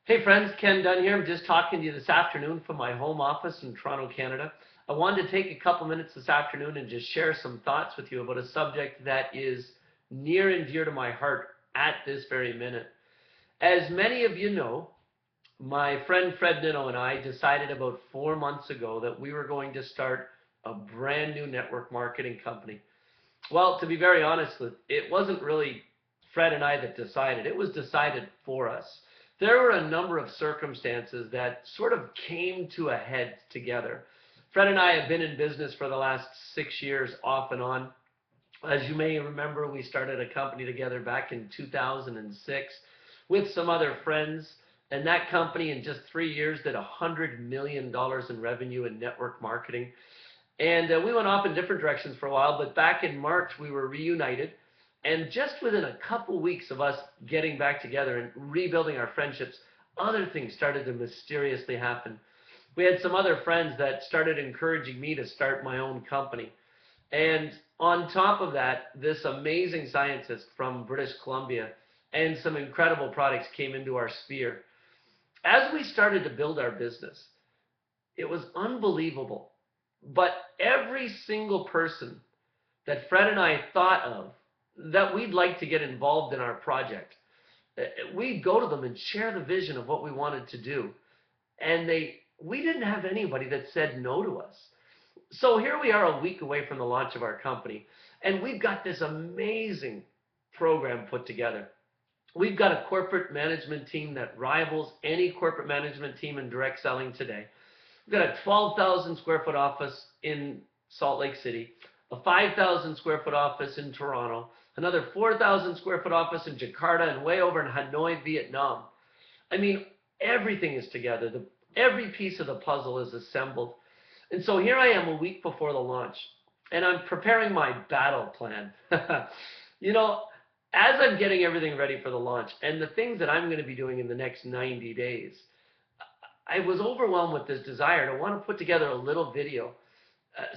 Hey friends, Ken Dunn here. I'm just talking to you this afternoon from my home office in Toronto, Canada. I wanted to take a couple minutes this afternoon and just share some thoughts with you about a subject that is near and dear to my heart at this very minute. As many of you know, my friend Fred Nino and I decided about 4 months ago that we were going to start a brand new network marketing company. Well, to be very honest, it wasn't really Fred and I that decided. It was decided for us. There were a number of circumstances that sort of came to a head together. Fred and I have been in business for the last 6 years off and on. As you may remember, we started a company together back in 2006 with some other friends. And that company in just 3 years did $100 million in revenue in network marketing. And we went off in different directions for a while, but back in March, we were reunited. And just within a couple weeks of us getting back together and rebuilding our friendships, other things started to mysteriously happen. We had some other friends that started encouraging me to start my own company. And on top of that, this amazing scientist from British Columbia and some incredible products came into our sphere. As we started to build our business, it was unbelievable. But every single person that Fred and I thought of that we'd like to get involved in our project, we'd go to them and share the vision of what we wanted to do. And we didn't have anybody that said no to us. So here we are a week away from the launch of our company, and we've got this amazing program put together. We've got a corporate management team that rivals any corporate management team in direct selling today. We've got a 12,000 square foot office in Salt Lake City, a 5,000 square foot office in Toronto, another 4,000 square foot office in Jakarta, and way over in Hanoi, Vietnam. I mean, everything is together. Every piece of the puzzle is assembled. And so here I am a week before the launch, and I'm preparing my battle plan. As I'm getting everything ready for the launch and the things that I'm going to be doing in the next 90 days, I was overwhelmed with this desire to want to put together a little video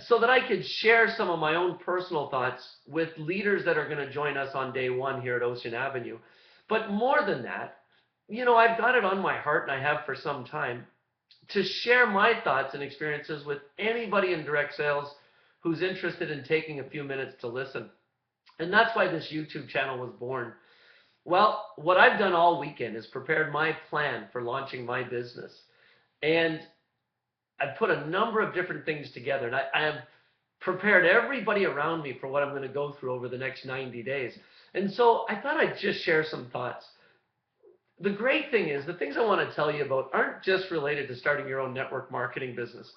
so that I could share some of my own personal thoughts with leaders that are going to join us on day one here at Ocean Avenue. But more than that, I've got it on my heart, and I have for some time, to share my thoughts and experiences with anybody in direct sales who's interested in taking a few minutes to listen. And that's why this YouTube channel was born. Well, what I've done all weekend is prepared my plan for launching my business. And I've put a number of different things together, and I have prepared everybody around me for what I'm going to go through over the next 90 days. And so I thought I'd just share some thoughts. The great thing is, the things I want to tell you about aren't just related to starting your own network marketing business.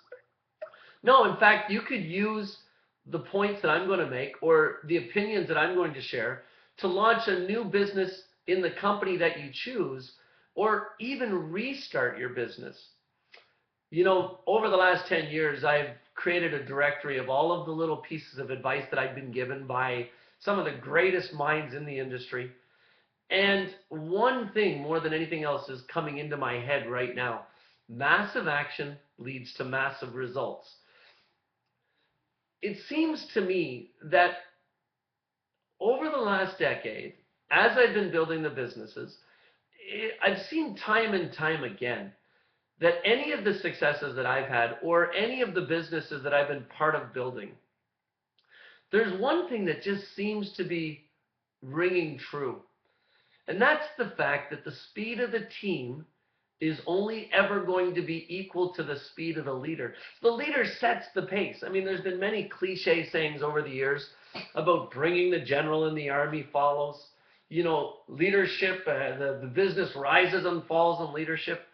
No, in fact, you could use the points that I'm going to make or the opinions that I'm going to share to launch a new business in the company that you choose, or even restart your business. Over the last 10 years, I've created a directory of all of the little pieces of advice that I've been given by some of the greatest minds in the industry. And one thing more than anything else is coming into my head right now. Massive action leads to massive results. It seems to me that over the last decade, as I've been building the businesses, I've seen time and time again that any of the successes that I've had or any of the businesses that I've been part of building, there's one thing that just seems to be ringing true. And that's the fact that the speed of the team is only ever going to be equal to the speed of the leader. The leader sets the pace. I mean, there's been many cliche sayings over the years about bringing the general and the army follows. Leadership, the business rises and falls in leadership.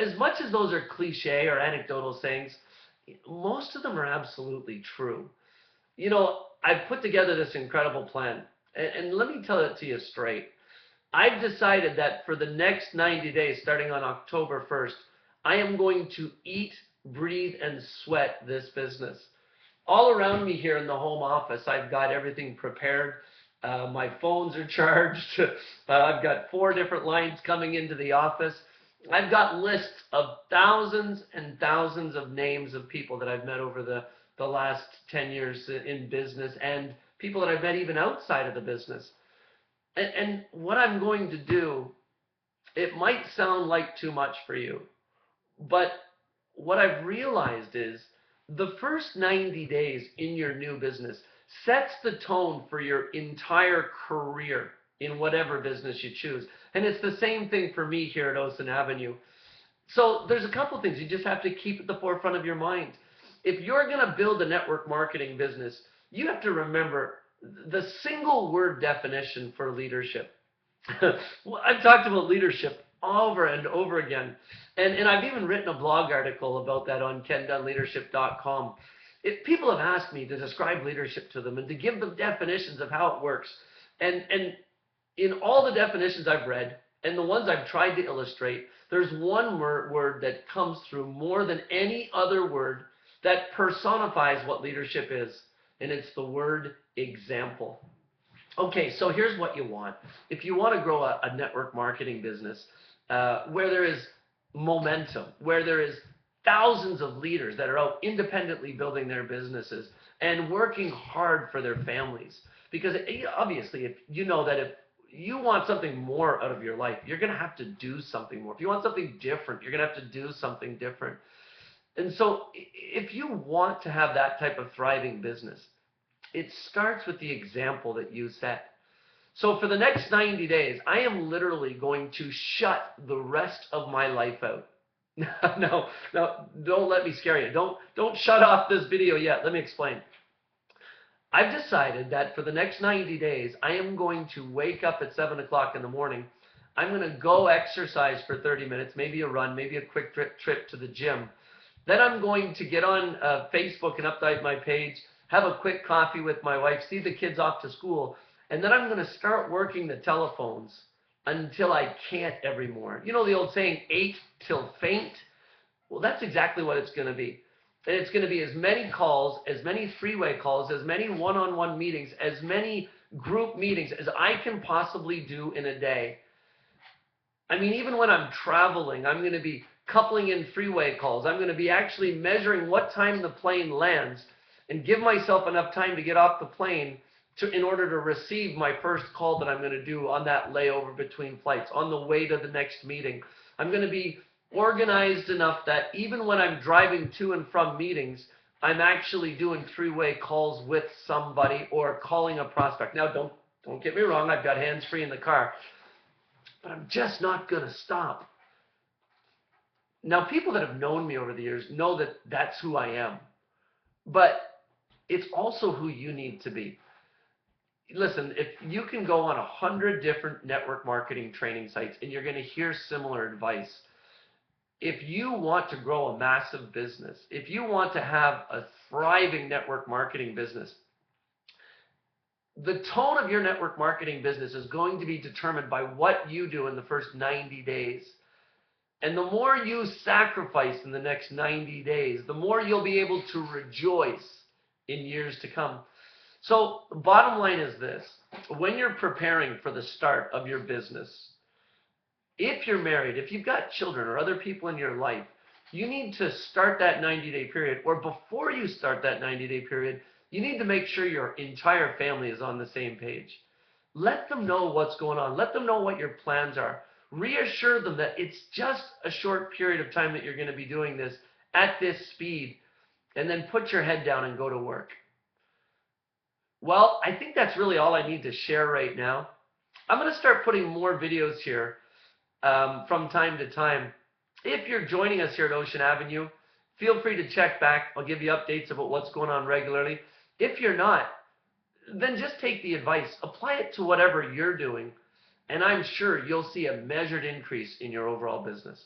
As much as those are cliche or anecdotal sayings, most of them are absolutely true. I've put together this incredible plan, and let me tell it to you straight. I've decided that for the next 90 days, starting on October 1st, I am going to eat, breathe, and sweat this business. All around me here in the home office, I've got everything prepared. My phones are charged. I've got 4 different lines coming into the office. I've got lists of thousands and thousands of names of people that I've met over the last 10 years in business, and people that I've met even outside of the business. And what I'm going to do It might sound like too much for you, but what I've realized is the first 90 days in your new business sets the tone for your entire career in whatever business you choose. And it's the same thing for me here at Ocean Avenue. So there's a couple things you just have to keep at the forefront of your mind. If you're going to build a network marketing business, you have to remember the single word definition for leadership. Well, I've talked about leadership over and over again. And I've even written a blog article about that on kendunleadership.com. People have asked me to describe leadership to them and to give them definitions of how it works. And in all the definitions I've read and the ones I've tried to illustrate, there's one word that comes through more than any other word that personifies what leadership is, and it's the word example. Okay, so here's what you want. If you want to grow a network marketing business where there is momentum, where there is thousands of leaders that are out independently building their businesses and working hard for their families, because obviously if you know that if you want something more out of your life, you're going to have to do something more. If you want something different, you're going to have to do something different. And so if you want to have that type of thriving business, it starts with the example that you set. So for the next 90 days, I am literally going to shut the rest of my life out. No, don't let me scare you. Don't shut off this video yet. Let me explain. I've decided that for the next 90 days, I am going to wake up at 7 o'clock in the morning. I'm going to go exercise for 30 minutes, maybe a run, maybe a quick trip to the gym. Then I'm going to get on Facebook and update my page, have a quick coffee with my wife, see the kids off to school, and then I'm going to start working the telephones until I can't evermore. You know the old saying, ate till faint? Well, that's exactly what it's going to be. And it's going to be as many calls, as many three-way calls, as many one-on-one meetings, as many group meetings as I can possibly do in a day. I mean, even when I'm traveling, I'm going to be coupling in three-way calls. I'm going to be actually measuring what time the plane lands and give myself enough time to get off the plane in order to receive my first call that I'm going to do on that layover between flights, on the way to the next meeting. I'm going to be organized enough that even when I'm driving to and from meetings, I'm actually doing three-way calls with somebody or calling a prospect. Now, don't get me wrong, I've got hands-free in the car, but I'm just not going to stop. Now, people that have known me over the years know that that's who I am, but it's also who you need to be. Listen, if you can go on 100 different network marketing training sites and you're going to hear similar advice, if you want to grow a massive business, if you want to have a thriving network marketing business, the tone of your network marketing business is going to be determined by what you do in the first 90 days. And the more you sacrifice in the next 90 days, the more you'll be able to rejoice in years to come. So the bottom line is this: when you're preparing for the start of your business, if you're married, if you've got children or other people in your life, you need to start that 90-day period, or before you start that 90-day period, you need to make sure your entire family is on the same page. Let them know what's going on. Let them know what your plans are. Reassure them that it's just a short period of time that you're going to be doing this at this speed, and then put your head down and go to work. Well, I think that's really all I need to share right now. I'm going to start putting more videos here from time to time. If you're joining us here at Ocean Avenue, feel free to check back. I'll give you updates about what's going on regularly. If you're not, then just take the advice, apply it to whatever you're doing, and I'm sure you'll see a measured increase in your overall business.